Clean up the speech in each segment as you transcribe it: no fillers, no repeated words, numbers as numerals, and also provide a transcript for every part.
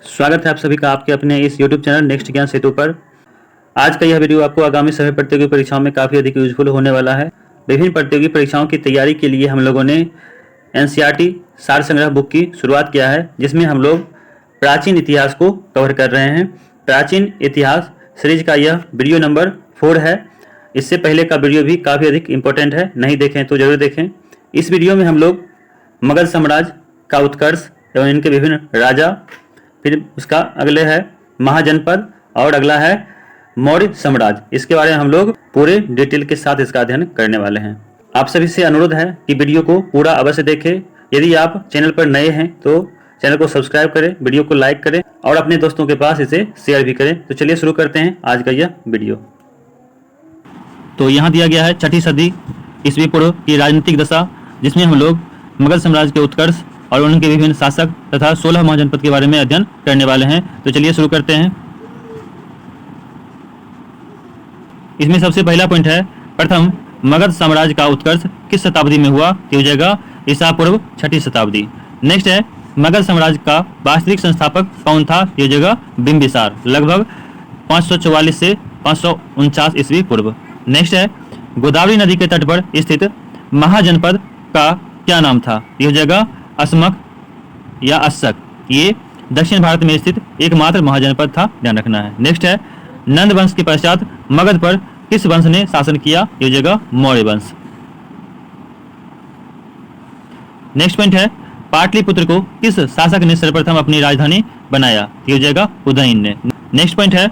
स्वागत है आप सभी का आपके अपने इस YouTube चैनल नेक्स्ट ज्ञान सेतु पर। आज का यह वीडियो आपको आगामी सभी प्रतियोगी परीक्षाओं में काफ़ी अधिक यूजफुल होने वाला है। विभिन्न प्रतियोगी परीक्षाओं की तैयारी के लिए हम लोगों ने एनसीईआरटी सार संग्रह बुक की शुरुआत किया है, जिसमें हम लोग प्राचीन इतिहास को कवर कर रहे हैं। प्राचीन इतिहास सीरीज का यह वीडियो नंबर 4 है। इससे पहले का वीडियो भी काफ़ी अधिक इम्पोर्टेंट है, नहीं देखें तो जरूर देखें। इस वीडियो में हम लोग मगध साम्राज्य का उत्कर्ष एवं इनके विभिन्न राजा, फिर उसका अगले है महाजनपद और अगला है मौर्य साम्राज्य। इसके बारे में हम लोग पूरे डिटेल के साथ इसका अध्ययन करने वाले हैं। आप सभी से अनुरोध है कि वीडियो को पूरा अवश्य देखें। यदि आप चैनल पर नए हैं तो चैनल को सब्सक्राइब करें, वीडियो को लाइक करें और अपने दोस्तों के पास इसे शेयर भी करें। तो चलिए शुरू करते हैं आज का यह वीडियो। तो यहाँ दिया गया है 6ठी सदी ईस्वी पूर्व की राजनीतिक दशा, जिसमें हम लोग मुगल साम्राज्य के उत्कर्ष और उनके विभिन्न शासक तथा 16 महाजनपद के बारे में अध्ययन करने वाले हैं। तो चलिए शुरू करते हैं। इसमें सबसे पहला पॉइंट है, प्रथम मगध साम्राज्य का उत्कर्ष किस शताब्दी में हुआ? तो हो जाएगा ईसा पूर्व 6ठी शताब्दी। नेक्स्ट है, मगध साम्राज्य का वास्तविक संस्थापक कौन था? तो हो जाएगा बिंबिसार, लगभग 544 से 549 ईस्वी पूर्व। नेक्स्ट है, गोदावरी नदी के तट पर स्थित महाजनपद का क्या नाम था? ये हो जाएगा असमक या अस्सक। ये दक्षिण भारत में स्थित एकमात्र महाजनपद था, ध्यान रखना है। नेक्स्ट है, नंद वंश के पश्चात मगध पर किस वंश ने शासन किया? ये हो जाएगा मौर्य वंश। नेक्स्ट पॉइंट है, पाटलिपुत्र को किस शासक ने सर्वप्रथम अपनी राजधानी बनाया? ये हो जाएगा उदयन ने। नेक्स्ट पॉइंट है,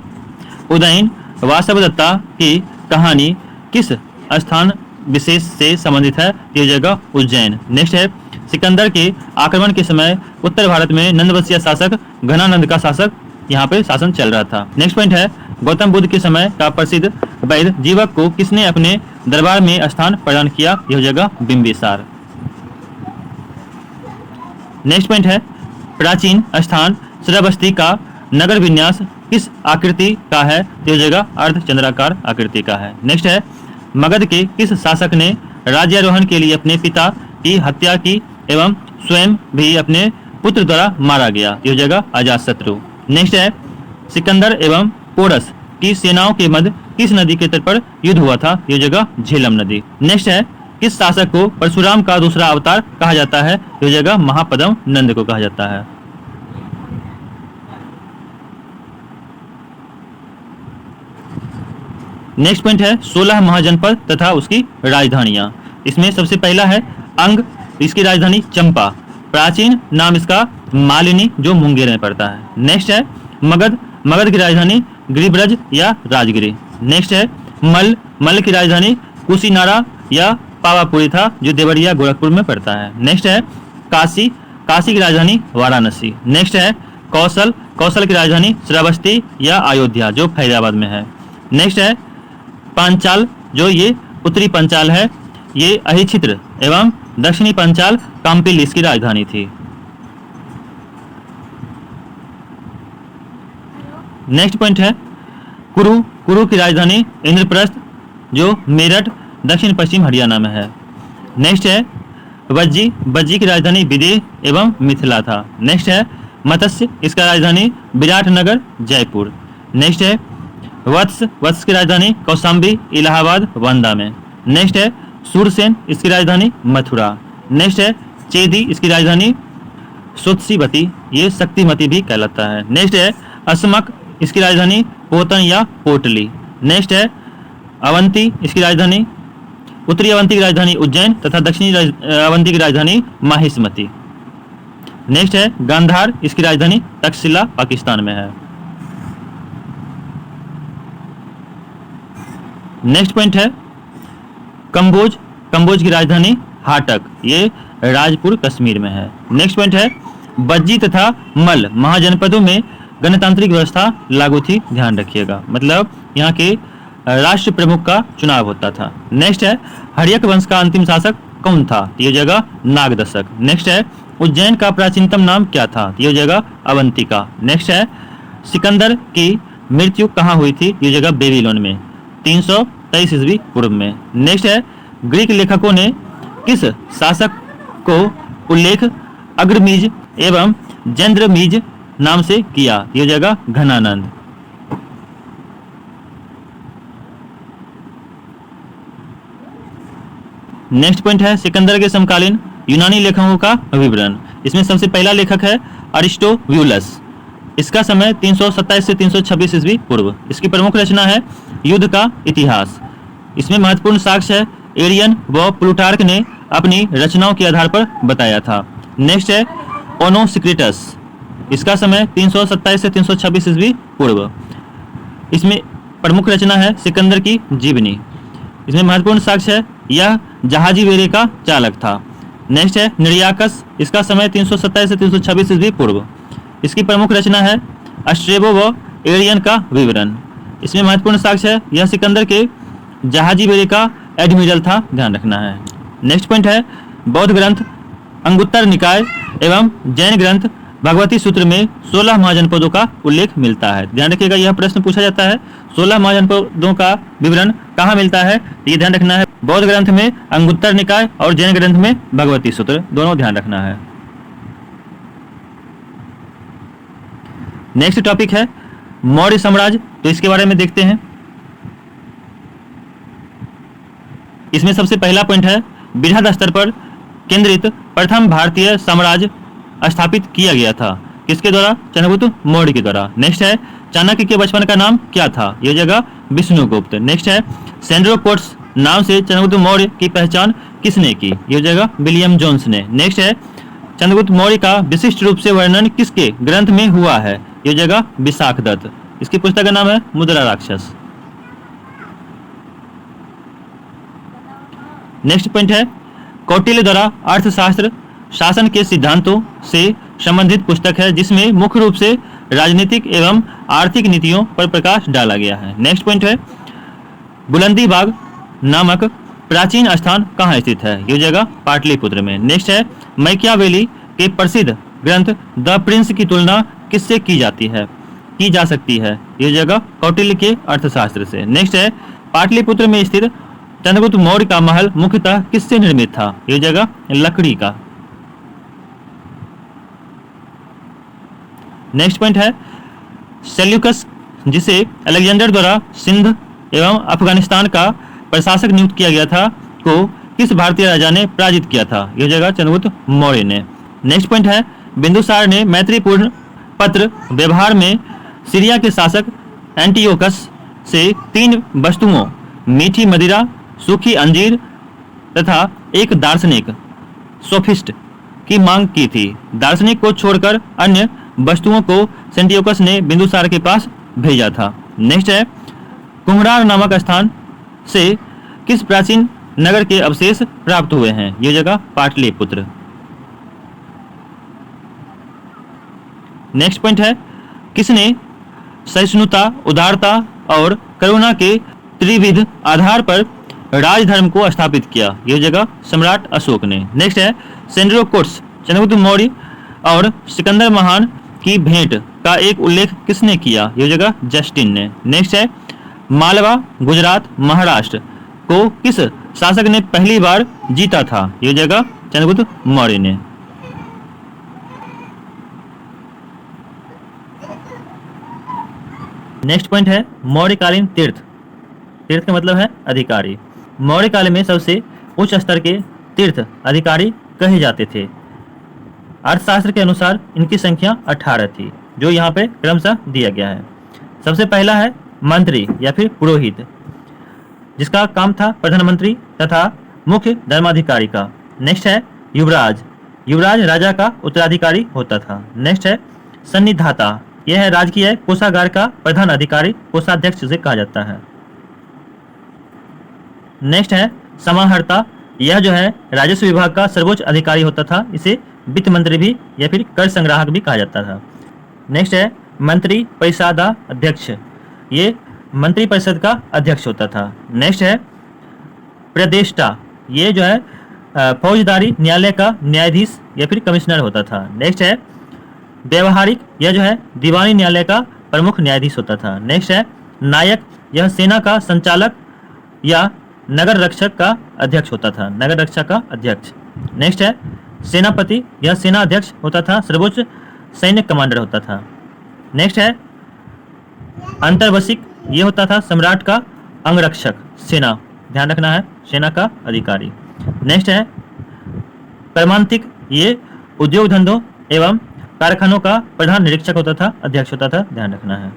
उदयन वासवदत्ता की कहानी किस स्थान विशेष से संबंधित है? ये हो जाएगा उज्जैन। नेक्स्ट है, सिकंदर के आक्रमण के समय उत्तर भारत में नंदवंशीय शासक घनानंद का शासक यहाँ पे शासन चल रहा था। नेक्स्ट पॉइंट है, गौतम बुद्ध के समय का प्रसिद्ध वैद्य जीवक को किसने अपने दरबार में स्थान प्रदान किया? यह हो जाएगा बिंबिसार। नेक्स्ट पॉइंट है, प्राचीन स्थान श्रावस्ती का नगर विन्यास किस आकृति का है? यह हो जाएगा अर्धचंद्राकार आकृति का है। नेक्स्ट है, मगध के किस शासक ने राज्यारोहण के लिए अपने पिता की हत्या की एवं स्वयं भी अपने पुत्र द्वारा मारा गया? यह हो जाएगा अजातशत्रु। नेक्स्ट है, सिकंदर एवं पोरस की सेनाओं के मध्य किस नदी के तट पर युद्ध हुआ था? यह हो जाएगा झेलम नदी। नेक्स्ट है, किस शासक को परशुराम का दूसरा अवतार कहा जाता है? यह हो जाएगा महापद्म नंद को कहा जाता है। नेक्स्ट पॉइंट है, 16 महाजनपद तथा उसकी राजधानियां। इसमें सबसे पहला है अंग, इसकी राजधानी चंपा, प्राचीन नाम इसका मालिनी जो मुंगेर में पड़ता है। नेक्स्ट है, मगध, मगध की राजधानी गिरिब्रज या राजगिरी। नेक्स्ट है, मल, मल की राजधानी कुशीनारा या पावापुरी था जो देवरिया गोरखपुर में पड़ता है। नेक्स्ट है, काशी, काशी की राजधानी वाराणसी। नेक्स्ट है, कौशल, कौशल की राजधानी श्रावस्ती या अयोध्या जो फैजाबाद में है। नेक्स्ट है, पांचाल, जो ये उत्तरी पंचाल है, ये अहिछित्र एवं दक्षिणी पंचाल काम्पिल इसकी राजधानी थी। नेक्स्ट पॉइंट है, कुरु, कुरु की राजधानी इंद्रप्रस्थ जो मेरठ दक्षिण पश्चिम हरियाणा में है। नेक्स्ट है, वज्जी, वज्जी की राजधानी विदेह एवं मिथिला था। नेक्स्ट है, मत्स्य, इसका राजधानी विराटनगर जयपुर। नेक्स्ट है, वत्स, वत्स की राजधानी कौशाम्बी इलाहाबाद वंदा में। नेक्स्ट है, सूरसेन, इसकी राजधानी मथुरा। नेक्स्ट है, चेदी, इसकी राजधानी सुत्सीवती, ये शक्तिमती भी कहलाता है। नेक्स्ट है, असमक, इसकी राजधानी पोतन या पोटली। नेक्स्ट है, अवंती, इसकी राजधानी, उत्तरी अवंती की राजधानी उज्जैन तथा दक्षिणी अवंती की राजधानी माहिष्मती। नेक्स्ट है, गांधार, इसकी राजधानी तक्षशिला पाकिस्तान में है। नेक्स्ट पॉइंट है, कंबोज, कंबोज की राजधानी हाटक, ये राजपुर कश्मीर में है। नेक्स्ट पॉइंट है, बज्जी तथा मल महाजनपदों में गणतांत्रिक व्यवस्था लागू थी, ध्यान रखिएगा, मतलब यहाँ के राष्ट्र प्रमुख का चुनाव होता था। नेक्स्ट है, हर्यक वंश का अंतिम शासक कौन था? ये जगह नागदशक। नेक्स्ट है, उज्जैन का प्राचीनतम नाम क्या था? ये जगह अवंतिका। नेक्स्ट है, सिकंदर की मृत्यु कहाँ हुई थी? ये जगह बेबीलोन में 323 ईस्वी पूर्व में। नेक्स्ट है, ग्रीक लेखकों ने किस शासक को उल्लेख अग्रमीज एवं जंद्रमीज नाम से किया? ये हो जाएगा घनानंद। नेक्स्ट पॉइंट है सिकंदर के समकालीन यूनानी लेखकों का विवरण। इसमें सबसे पहला लेखक है अरिस्टोब्यूलस। इसका समय 327 से 326 ईस्वी पूर्व। इसकी प्रमुख रचना है युद्ध का इतिहास। इसमें महत्वपूर्ण साक्ष्य है एरियन व प्लूटार्क ने अपनी रचनाओं के आधार पर बताया था। नेक्स्ट है ओनोसिक्रिटस। इसका समय 327 से 326 ईस्वी पूर्व। इसमें प्रमुख रचना है सिकंदर की जीवनी। इसमें महत्वपूर्ण साक्ष्य है यह जहाजी बेड़े का चालक था। नेक्स्ट है निर्याकस। इसका समय 327 से 326 ईस्वी पूर्व। इसकी प्रमुख रचना है अस्ट्रेबो व एरियन का विवरण। इसमें महत्वपूर्ण साक्ष्य है यह सिकंदर के जहाजी बेड़े का एडमिरल था, ध्यान रखना है। नेक्स्ट पॉइंट है बौद्ध ग्रंथ अंगुत्तर निकाय एवं जैन ग्रंथ भगवती सूत्र में 16 महाजनपदों का उल्लेख मिलता है। ध्यान रखिएगा यह प्रश्न पूछा जाता है 16 महाजनपदों का विवरण कहाँ मिलता है, ये ध्यान रखना है। बौद्ध ग्रंथ में अंगुत्तर निकाय और जैन ग्रंथ में भगवती सूत्र, दोनों ध्यान रखना है। नेक्स्ट टॉपिक है मौर्य साम्राज्य, तो इसके बारे में देखते हैं। इसमें सबसे पहला पॉइंट है बृहद स्तर पर केंद्रित प्रथम भारतीय साम्राज्य स्थापित किया गया था। किसके द्वारा? चंद्रगुप्त मौर्य के द्वारा। नेक्स्ट है चाणक्य के बचपन का नाम क्या था? यह जगह विष्णुगुप्त। नेक्स्ट है सेंड्रो कोट्स नाम से चंद्रगुप्त मौर्य की पहचान किसने की? यह जगह विलियम जोन्स ने। नेक्स्ट है चंद्रगुप्त मौर्य का विशिष्ट रूप से वर्णन किसके ग्रंथ में हुआ है? यह जगह विशाखदत्त। इसकी पुस्तक का नाम है मुद्रा राक्षस। नेक्स्ट पॉइंट है कौटिल्य द्वारा अर्थशास्त्र शासन के सिद्धांतों से संबंधित पुस्तक है, जिसमें मुख्य रूप से राजनीतिक एवं आर्थिक नीतियों पर प्रकाश डाला गया है। नेक्स्ट पॉइंट है बुलंदी बाग नामक प्राचीन स्थान कहाँ स्थित है? यह जगह पाटलिपुत्र में। नेक्स्ट है मैकियावेली के प्रसिद्ध ग्रंथ द प्रिंस की तुलना किससे की जा सकती है? यह जगह कौटिल्य के अर्थशास्त्र से। नेक्स्ट है पाटलिपुत्र में स्थित चंद्रगुप्त मौर्य का महल मुख्यतः किससे निर्मित था? यह जगह लकड़ी का। नेक्स्ट पॉइंट है सेल्यूकस, जिसे अलेक्जेंडर द्वारा सिंध एवं अफगानिस्तान का प्रशासक नियुक्त किया गया था, को किस भारतीय राजा ने पराजित किया था? यह जगह चंद्रगुप्त मौर्य ने। नेक्स्ट पॉइंट है बिंदुसार ने मैत्रीपूर्ण पत्र व्यवहार में सीरिया के शासक एंटियोकस से 3 वस्तुओं मीठी मदिरा, सूखी अंजीर तथा एक दार्शनिक सोफिस्ट की मांग की थी। दार्शनिक को छोड़कर अन्य वस्तुओं को सेंटियोकस ने बिंदुसार के पास भेजा था। नेक्स्ट है कुम्हरार नामक स्थान से किस प्राचीन नगर के अवशेष प्राप्त हुए हैं? यह जगह पाटलिपुत्र। नेक्स्ट पॉइंट है किसने सहिष्णुता, उदारता और करुणा के त्रिविध आधार पर राजधर्म को स्थापित किया? यह जगह सम्राट अशोक ने। नेक्स्ट है सेंड्रो कोट्स चंद्रगुप्त मौर्य और सिकंदर महान की भेंट का एक उल्लेख किसने किया? यह जगह जस्टिन ने। नेक्स्ट है मालवा, गुजरात, महाराष्ट्र को किस शासक ने पहली बार जीता था? यह जगह चंद्रगुप्त मौर्य ने। नेक्स्ट पॉइंट है मौर्यकालीन तीर्थ। तीर्थ का मतलब है अधिकारी। मौर्य काल में सबसे उच्च स्तर के तीर्थ अधिकारी कहे जाते थे। अर्थशास्त्र के अनुसार इनकी संख्या 18 थी, जो यहाँ पे क्रमशः दिया गया है। सबसे पहला है मंत्री या फिर पुरोहित, जिसका काम था प्रधानमंत्री तथा मुख्य धर्माधिकारी का। नेक्स्ट है युवराज। युवराज राजा का उत्तराधिकारी होता था। नेक्स्ट है सन्निधाता, यह है राजकीय कोषागार का प्रधान अधिकारी, कोषाध्यक्ष से कहा जाता है। नेक्स्ट है समाहर्ता, यह जो है राजस्व विभाग का सर्वोच्च अधिकारी होता था, इसे वित्त मंत्री भी या फिर कर संग्राहक भी कहा जाता था। नेक्स्ट है मंत्री परिषदा अध्यक्ष, ये मंत्री परिषद का अध्यक्ष होता था। नेक्स्ट है प्रदेष्टा, ये जो है फौजदारी न्यायालय का न्यायाधीश या फिर कमिश्नर होता था। नेक्स्ट है व्यवहारिक, यह जो है दीवानी न्यायालय का प्रमुख न्यायाधीश होता था। नेक्स्ट है नायक, यह सेना का संचालक या नगर रक्षक का अध्यक्ष होता था, नगर रक्षक का अध्यक्ष। नेक्स्ट है सेनापति, यह सेना अध्यक्ष होता था, सर्वोच्च सैन्य कमांडर होता था। नेक्स्ट है अंतर्वसिक, ये होता था सम्राट का अंगरक्षक, सेना, ध्यान रखना है, सेना का अधिकारी। नेक्स्ट है परमांतिक, ये उद्योग धंधों एवं कारखानों का प्रधान निरीक्षक होता था, अध्यक्ष होता था, ध्यान रखना है।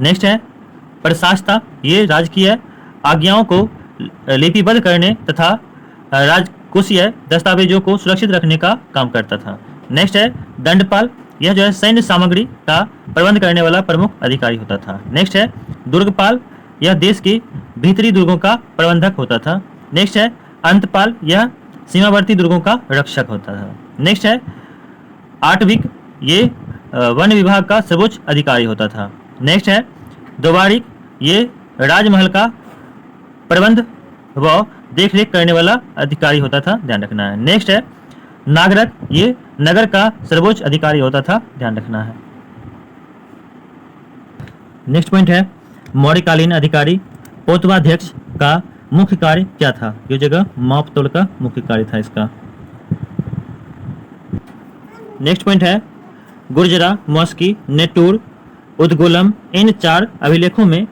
नेक्स्ट है प्रशासता, ये राजकीय आज्ञाओं को लिपिबद्ध करने तथा राजकोषीय दस्तावेजों को सुरक्षित रखने का काम करता था। नेक्स्ट है दंडपाल, यह जो है सैन्य सामग्री का प्रबंध करने वाला प्रमुख अधिकारी होता था। नेक्स्ट है दुर्गपाल, यह देश के भीतरी दुर्गों का प्रबंधक होता था। नेक्स्ट है अंतपाल, यह सीमावर्ती दुर्गों का रक्षक होता था। नेक्स्ट है आटविक, ये वन विभाग का सर्वोच्च अधिकारी होता था। नेक्स्ट है दोबारिक, ये राजमहल का प्रबंध व देखरेख करने वाला अधिकारी होता था, ध्यान रखना है। नेक्स्ट है नागरक, ये नगर का सर्वोच्च अधिकारी होता था, ध्यान रखना है। नेक्स्ट पॉइंट है मौर्यकालीन अधिकारी पोतवाध्यक्ष का मुख्य कार्य क्या था? ये जगह माप तोल का मुख्य कार्य था इसका। नेक्स्ट पॉइंट है गुर्जरा, मॉस्की, नेटूर, उद्गोलम, इन 4 अभिलेखों में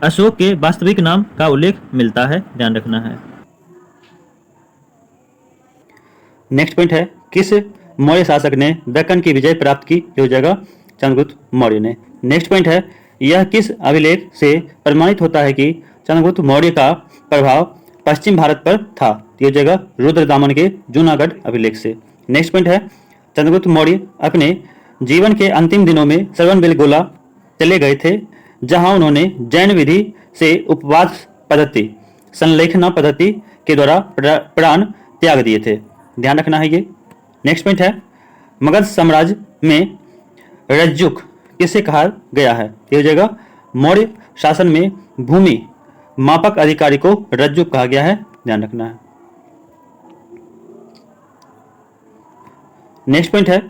अशोक के वास्तविक नाम का उल्लेख मिलता है, ध्यान रखना है। नेक्स्ट पॉइंट है किस मौर्य शासक ने दक्कन की विजय प्राप्त की? जो जगह चंद्रगुप्त मौर्य ने। नेक्स्ट पॉइंट है यह किस अभिलेख से प्रमाणित होता है कि चंद्रगुप्त मौर्य का प्रभाव पश्चिम भारत पर था? यह जगह रुद्रदामन के जूनागढ़ अभिलेख से। नेक्स्ट पॉइंट है चंद्रगुप्त मौर्य अपने जीवन के अंतिम दिनों में श्रवणबेलगोला चले गए थे, जहां उन्होंने जैन विधि से उपवास पद्धति, संलेखना पद्धति के द्वारा प्राण त्याग दिए थे, ध्यान रखना है ये। नेक्स्ट पॉइंट है मगध साम्राज्य में रज्जुक किसे कहा गया है? यह जगह मौर्य शासन में भूमि मापक अधिकारी को रज्जुक कहा गया है, ध्यान रखना है। नेक्स्ट पॉइंट है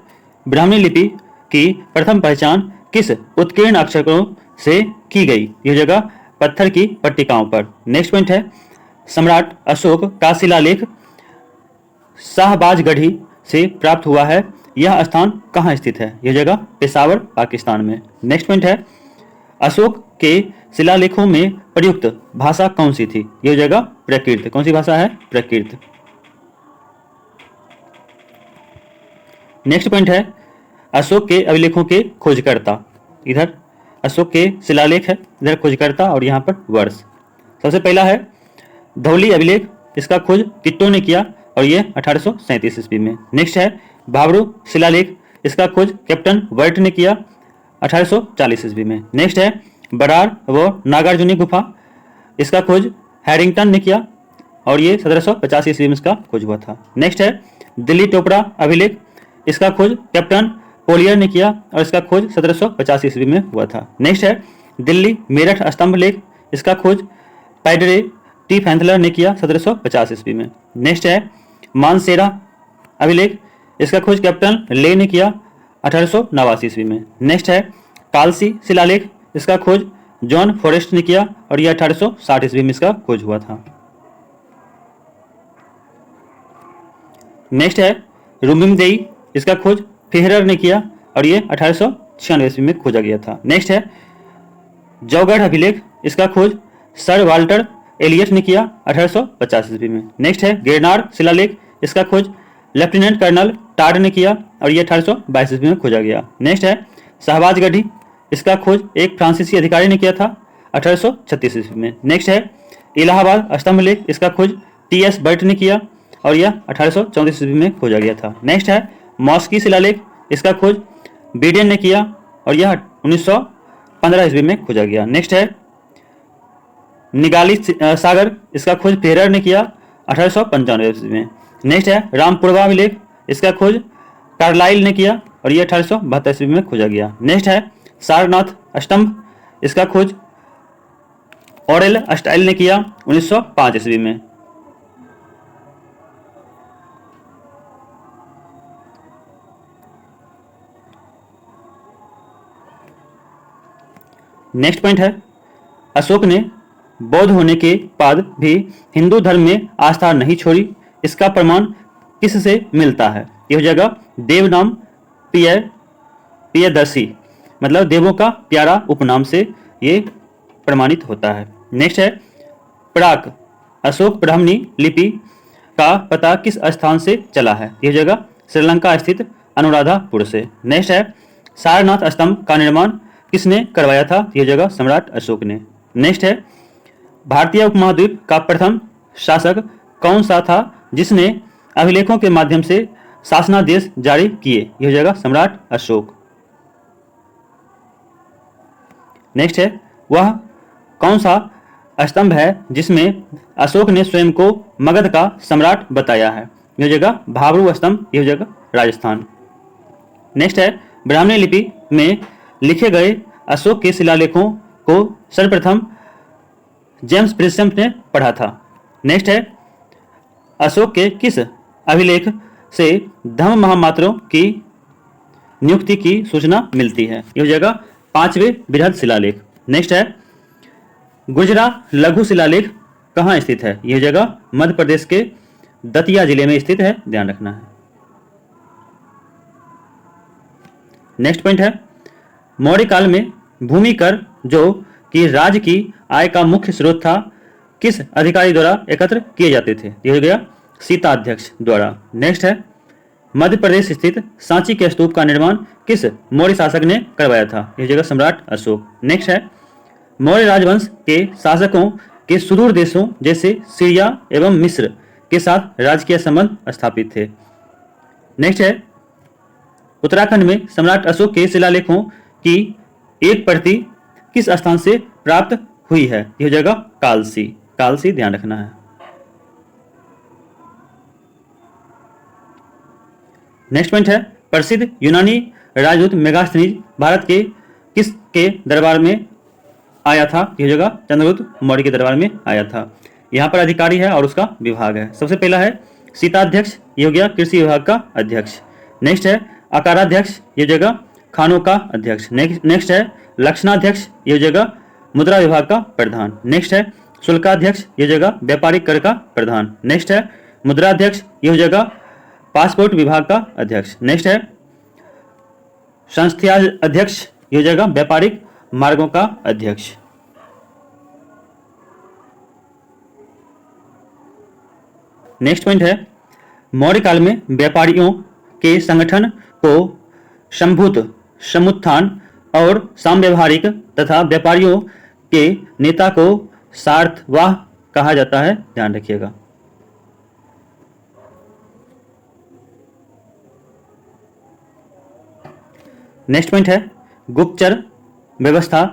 ब्राह्मणी लिपि की प्रथम पहचान किस उत्कीर्ण अक्षरों से की गई? यह जगह पत्थर की पट्टिकाओं पर। नेक्स्ट पॉइंट है सम्राट अशोक का शिलालेख शाहबाजगढ़ी से प्राप्त हुआ है, यह स्थान कहाँ स्थित है? यह जगह पेशावर, पाकिस्तान में। नेक्स्ट पॉइंट है अशोक के शिलालेखों में प्रयुक्त भाषा कौन सी थी? यह जगह प्राकृत। कौन सी भाषा है? प्राकृत। नेक्स्ट पॉइंट है अशोक के अभिलेखों के खोजकर्ता। इधर अशोक के शिलालेख है, इधर खोजकर्ता और यहाँ पर वर्ष। सबसे पहला है धौली अभिलेख, इसका खोज किट्टो ने किया और ये 1837 ईस्वी में। नेक्स्ट है भाबरू शिलालेख, इसका खोज कैप्टन वर्ट ने किया 1840 ईस्वी में। नेक्स्ट है बरार व नागार्जुनी गुफा, इसका खोज हैरिंगटन ने किया और ये 1750 ईस्वी में इसका खोज हुआ था। नेक्स्ट है दिल्ली टोपरा अभिलेख, इसका खोज कैप्टन पोलियर ने किया और इसका खोज 1750 ईस्वी में हुआ था। नेक्स्ट है दिल्ली मेरठ स्तंभ लेख, इसका खोज पैडरे टी फैंथलर ने किया 1750 ईस्वी में। नेक्स्ट है मानसेरा अभिलेख, इसका खोज कैप्टन ले ने किया 1889 ईस्वी में। नेक्स्ट है कालसी शिलालेख, इसका खोज जॉन फॉरेस्ट ने किया और यह 1860 ईस्वी में इसका खोज हुआ था। नेक्स्ट है रुमिमदेई, इसका खोज फेहरर ने किया और ये 1896 ईस्वी में खोजा गया था। नेक्स्ट है जौगढ़ अभिलेख, इसका खोज सर वाल्टर एलियट ने किया 1850 ईस्वी में। नेक्स्ट है गिरनार शिलालेख, इसका खोज लेफ्टिनेंट कर्नल टाड ने किया और ये 1822 ईस्वी में खोजा गया। नेक्स्ट है शाहबाजगढ़ी, इसका खोज एक फ्रांसीसी अधिकारी ने किया था 1836 ईस्वी में। नेक्स्ट है इलाहाबाद स्तंभ लेख, इसका खोज टी.एस. बर्ट ने किया और यह 1834 ईस्वी में खोजा गया था। नेक्स्ट है मॉस्की शिलालेख, इसका खोज बीडेन ने किया और यह 1915 ईस्वी में खोजा गया। नेक्स्ट है निगाली सागर, इसका खोज फेरर ने किया 1895 ईस्वी में। नेक्स्ट है रामपुरवा अभिलेख, इसका खोज कार्लाइल ने किया और यह 1872 ईस्वी में खोजा गया। नेक्स्ट है सारनाथ स्तंभ, इसका खोज ऑरेल स्टाइल ने किया 1905 ईस्वी में। नेक्स्ट पॉइंट है अशोक ने बौद्ध होने के बाद भी हिंदू धर्म में आस्था नहीं छोड़ी, इसका प्रमाण किससे मिलता है? ये हो जाएगा देव नाम प्रियदर्शी, मतलब देवों का प्यारा उपनाम से ये प्रमाणित होता है। नेक्स्ट है प्राक अशोक ब्राह्मणी लिपि का पता किस स्थान से चला है? यह जगह श्रीलंका स्थित अनुराधापुर से। नेक्स्ट है सारनाथ स्तंभ का निर्माण किसने करवाया था? यह जगह सम्राट अशोक ने। नेक्स्ट है भारतीय उपमहाद्वीप का प्रथम शासक कौन सा था जिसने अभिलेखों के माध्यम से शासनादेश जारी किए? यह जगह सम्राट अशोक। नेक्स्ट है वह कौन सा स्तंभ है जिसमें अशोक ने स्वयं को मगध का सम्राट बताया है? यह जगह भाबरू स्तंभ, यह जगह राजस्थान। नेक्स्ट है ब्राह्मणी लिपि में लिखे गए अशोक के शिलालेखों को सर्वप्रथम जेम्स प्रिंसेप ने पढ़ा था। नेक्स्ट है अशोक के किस अभिलेख से धम्म महामात्रों की नियुक्ति की सूचना मिलती है? यह जगह 5वें बृहद शिलालेख। नेक्स्ट है गुजरा लघु शिलालेख कहाँ स्थित है? यह जगह मध्य प्रदेश के दतिया जिले में स्थित है, ध्यान रखना है। नेक्स्ट पॉइंट है मौर्य काल में भूमि कर जो कि राज्य की आय का मुख्य स्रोत था किस अधिकारी द्वारा एकत्र किए जाते थे? यह हो गया सीताध्यक्ष द्वारा। नेक्स्ट है मध्य प्रदेश स्थित सांची के स्तूप का निर्माण किस मौर्य शासक ने करवाया था? यह जगह सम्राट अशोक। नेक्स्ट है मौर्य राजवंश के शासकों के सुदूर देशों जैसे सीरिया एवं मिस्र के साथ राजकीय संबंध स्थापित थे। नेक्स्ट है उत्तराखंड में सम्राट अशोक के शिलालेखों की एक प्रति किस स्थान से प्राप्त हुई है? यह जगह कालसी, कालसी ध्यान रखना है। नेक्स्ट पॉइंट है प्रसिद्ध यूनानी राजदूत मेगास्थनीज भारत के किसके दरबार में आया था? यह जगह चंद्रगुप्त मौर्य के दरबार में आया था। यहाँ पर अधिकारी है और उसका विभाग है। सबसे पहला है सीताध्यक्ष, यह हो गया कृषि विभाग का अध्यक्ष। नेक्स्ट है अकाराध्यक्ष, यह जगह खानों का अध्यक्ष। नेक्स्ट है लक्षणाध्यक्ष, यह जगह मुद्रा विभाग का प्रधान। नेक्स्ट है शुल्काध्यक्ष, यह जगह व्यापारिक कर का प्रधान। नेक्स्ट है मुद्राध्यक्ष, यह जगह पासपोर्ट विभाग का अध्यक्ष। नेक्स्ट है संस्थाया अध्यक्ष, यह जगह व्यापारिक मार्गों का अध्यक्ष। नेक्स्ट पॉइंट है मौर्य काल में व्यापारियों के संगठन को संभूत, समुत्थान और सामव्यवहारिक तथा व्यापारियों के नेता को सार्थवाह कहा जाता है, ध्यान रखिएगा। नेक्स्ट पॉइंट है गुप्तचर व्यवस्था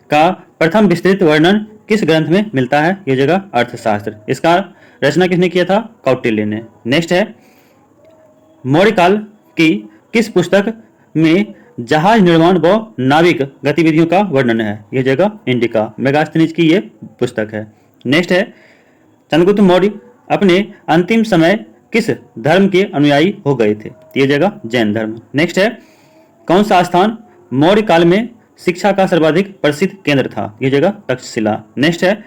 का प्रथम विस्तृत वर्णन किस ग्रंथ में मिलता है? यह जगह अर्थशास्त्र। इसका रचना किसने किया था? कौटिल्य ने। नेक्स्ट है मौर्य काल की किस पुस्तक में जहाज निर्माण व नाविक गतिविधियों का वर्णन है? यह जगह इंडिका, मेगास्थनीज की ये पुस्तक है। नेक्स्ट है चंद्रगुप्त मौर्य अपने अंतिम समय किस धर्म के अनुयायी हो गए थे? यह जगह जैन धर्म। नेक्स्ट है कौन सा स्थान मौर्य काल में शिक्षा का सर्वाधिक प्रसिद्ध केंद्र था? यह जगह तक्षशिला। नेक्स्ट है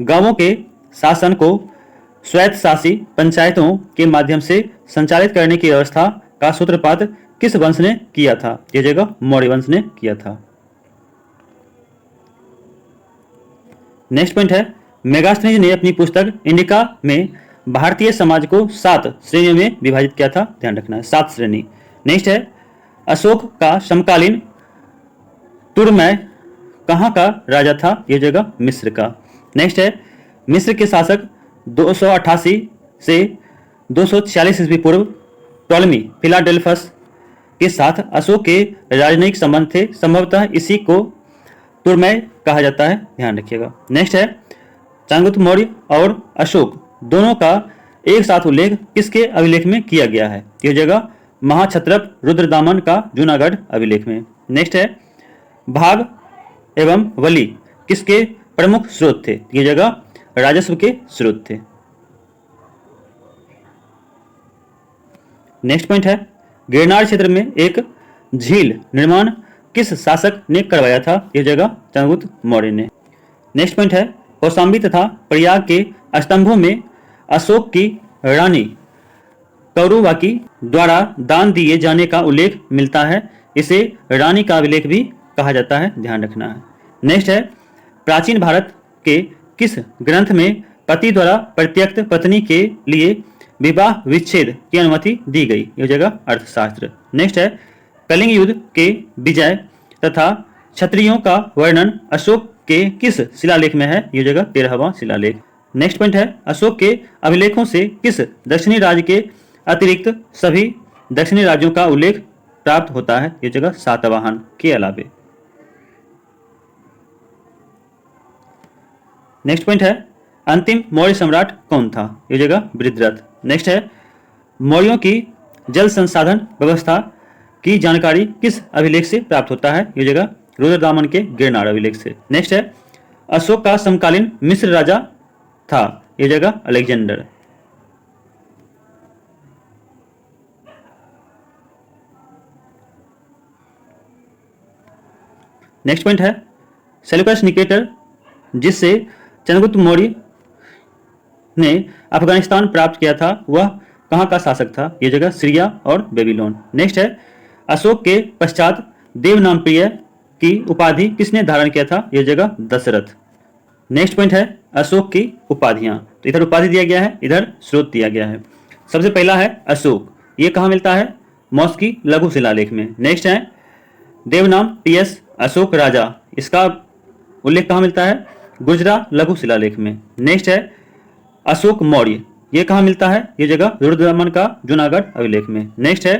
गांवों के शासन को स्वायत्तशासी पंचायतों के माध्यम से संचालित करने की व्यवस्था का सूत्रपात किस वंश ने किया था? यह जगह मौर्य वंश ने किया था। नेक्स्ट पॉइंट है मेगास्थनीज ने अपनी पुस्तक इंडिका में भारतीय समाज को 7 श्रेणियों में विभाजित किया था, ध्यान रखना है, 7 श्रेणी। नेक्स्ट है अशोक का समकालीन तुर्मय कहाँ का राजा था? यह जगह मिस्र का। नेक्स्ट है मिस्र के शासक 288 से 246 ईस्वी पूर्व टॉलमी फिलाडेल्फस के साथ अशोक के राजनयिक संबंध थे, संभवतः इसी को तुर्मय कहा जाता है, ध्यान रखिएगा। नेक्स्ट है चंद्रगुप्त मौर्य और अशोक दोनों का एक साथ उल्लेख किसके अभिलेख में किया गया है? यह जगह महाक्षत्रप रुद्रदामन का जूनागढ़ अभिलेख में। नेक्स्ट है भाग एवं वली किसके प्रमुख स्रोत थे? यह जगह राजस्व के स्रोत थे। नेक्स्ट पॉइंट है गिरनार क्षेत्र में एक झील निर्माण किस शासक ने करवाया था? यह जगह चंद्रगुप्त मौर्य ने। नेक्स्ट पॉइंट है कौशाम्बी तथा प्रयाग के स्तंभों में अशोक की रानी कौरवाकी द्वारा दान दिए जाने का उल्लेख मिलता है। इसे रानी का अभिलेख भी कहा जाता है, ध्यान रखना है। नेक्स्ट है, प्राचीन भारत के किस ग्रंथ में पति द्वारा परित्यक्त पत्नी के लिए विवाह विच्छेद की अनुमति दी गई? ये हो जाएगा अर्थशास्त्र। नेक्स्ट है, कलिंग युद्ध के विजय तथा क्षत्रियों का वर्णन अशोक के किस शिलालेख में है? ये हो जाएगा 13वां शिलालेख। नेक्स्ट पॉइंट है, अशोक के अभिलेखों से किस दक्षिणी राज्य के अतिरिक्त सभी दक्षिणी राज्यों का उल्लेख प्राप्त होता है? ये जगह सातवाहन के अलावे। नेक्स्ट पॉइंट है, अंतिम मौर्य सम्राट कौन था? ये जगह वृद्धरथ। नेक्स्ट है, मौर्यों की जल संसाधन व्यवस्था की जानकारी किस अभिलेख से प्राप्त होता है? ये जगह रुद्रदामन के गिरनार अभिलेख से। नेक्स्ट है, अशोक का समकालीन मिस्र राजा था? ये जगह अलेक्जेंडर। नेक्स्ट पॉइंट है, सेल्यूकस निकेटर जिससे चंद्रगुप्त मौर्य ने अफगानिस्तान प्राप्त किया था, वह कहाँ का शासक था? ये जगह सीरिया और बेबीलोन। नेक्स्ट है, अशोक के पश्चात देवनामप्रिय की उपाधि किसने धारण किया था? ये जगह दशरथ। नेक्स्ट पॉइंट है, अशोक की उपाधियां। तो इधर उपाधि दिया गया है, इधर स्रोत दिया गया है। सबसे पहला है अशोक, ये कहाँ मिलता है? मौस्की लघु शिलालेख में। नेक्स्ट है, देवनाम पीएस अशोक राजा, इसका उल्लेख कहाँ मिलता है? गुजरा लघु शिलालेख में। नेक्स्ट है, अशोक मौर्य, ये कहाँ मिलता है? ये जगह रुद्रदामन का जूनागढ़ अभिलेख में। नेक्स्ट है,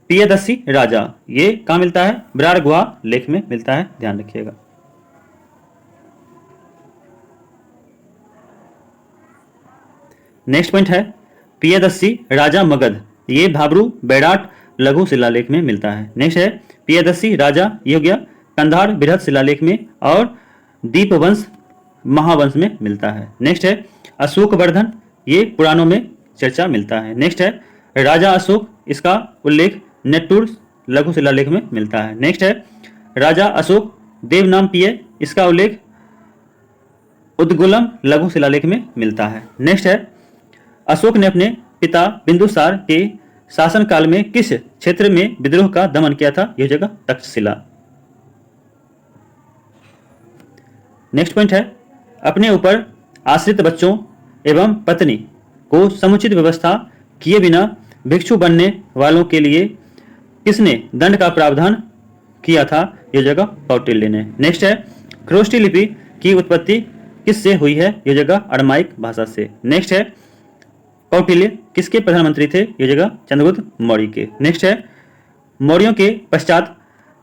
पियदस्सी राजा, ये कहाँ मिलता है? बराड़ गुहा लेख में मिलता है, ध्यान रखिएगा। नेक्स्ट पॉइंट है, पियदस्सी राजा मगध, ये भाबरू बैराट लघु शिलालेख में मिलता है। नेक्स्ट है, पियदस्सी राजा, ये हो गया कंधार बृहद शिलालेख में, और दीपवंश महावंश में मिलता है। नेक्स्ट है, अशोक वर्धन, ये पुराणों में चर्चा मिलता है। नेक्स्ट है, राजा अशोक, इसका उल्लेख नेट्टूर लघु शिलालेख में मिलता है। नेक्स्ट है, राजा अशोक देवनामप्रिय, इसका उल्लेख उद्गुलम लघु शिलालेख में मिलता है। नेक्स्ट है, अशोक ने अपने पिता बिंदुसार के शासनकाल में किस क्षेत्र में विद्रोह का दमन किया था? यह जगह तक्षशिला। नेक्स्ट पॉइंट है, अपने ऊपर आश्रित बच्चों एवं पत्नी को समुचित व्यवस्था किए बिना भिक्षु बनने वालों के लिए किसने दंड का प्रावधान किया था? यह जगह कौटिल्य ने। नेक्स्ट है, खरोष्ठी लिपि की उत्पत्ति किससे हुई है? यह जगह अरमाइक भाषा से। नेक्स्ट है, कौटिल्य किसके प्रधानमंत्री थे? यह जगह चंद्रगुप्त मौर्य के। नेक्स्ट है, मौर्यों के पश्चात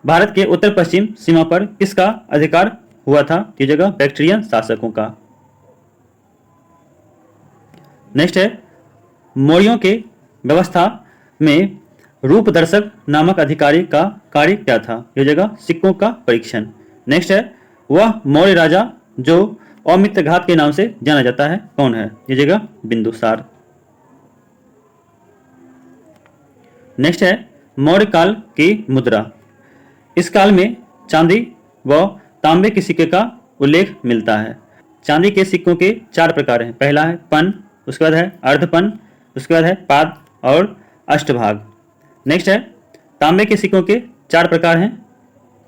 भारत के उत्तर पश्चिम सीमा पर किसका अधिकार हुआ था? यह जगह बैक्ट्रियन शासकों का। नेक्स्ट है, मौर्यों के व्यवस्था में रूपदर्शक नामक अधिकारी का कार्य क्या था? यह जगह सिक्कों का परीक्षण। नेक्स्ट है, वह मौर्य राजा जो औमित्यघात के नाम से जाना जाता है कौन है? यह जगह बिंदुसार। नेक्स्ट है, मौर्य काल की मुद्रा, इस काल में चांदी व तांबे के सिक्के का उल्लेख मिलता है। चांदी के सिक्कों के 4 प्रकार हैं। पहला है पन, उसके बाद है अर्धपन, उसके बाद है पाद और अष्टभाग। नेक्स्ट है, तांबे के सिक्कों के 4 प्रकार हैं।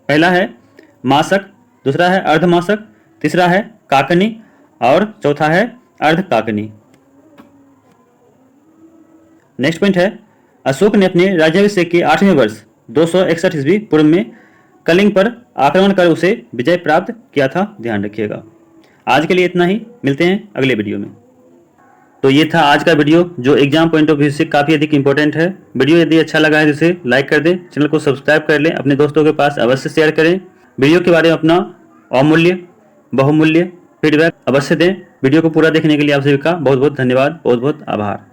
पहला है मासक, दूसरा है अर्धमासक, तीसरा है काकनी और चौथा है अर्धकाकनी। नेक्स्ट पॉइंट है, अशोक ने अपने राज्याभिषेक के 8वें वर्ष 261 ईस्वी पूर्व में कलिंग पर आक्रमण कर उसे विजय प्राप्त किया था, ध्यान रखिएगा। आज के लिए इतना ही, मिलते हैं अगले वीडियो में। तो ये था आज का वीडियो जो एग्जाम पॉइंट ऑफ व्यू से काफ़ी अधिक इंपॉर्टेंट है। वीडियो यदि अच्छा लगा है तो इसे लाइक कर दें, चैनल को सब्सक्राइब कर लें, अपने दोस्तों के पास अवश्य शेयर करें। वीडियो के बारे में अपना अमूल्य बहुमूल्य फीडबैक अवश्य दें। वीडियो को पूरा देखने के लिए आप सभी का बहुत बहुत धन्यवाद, बहुत बहुत आभार।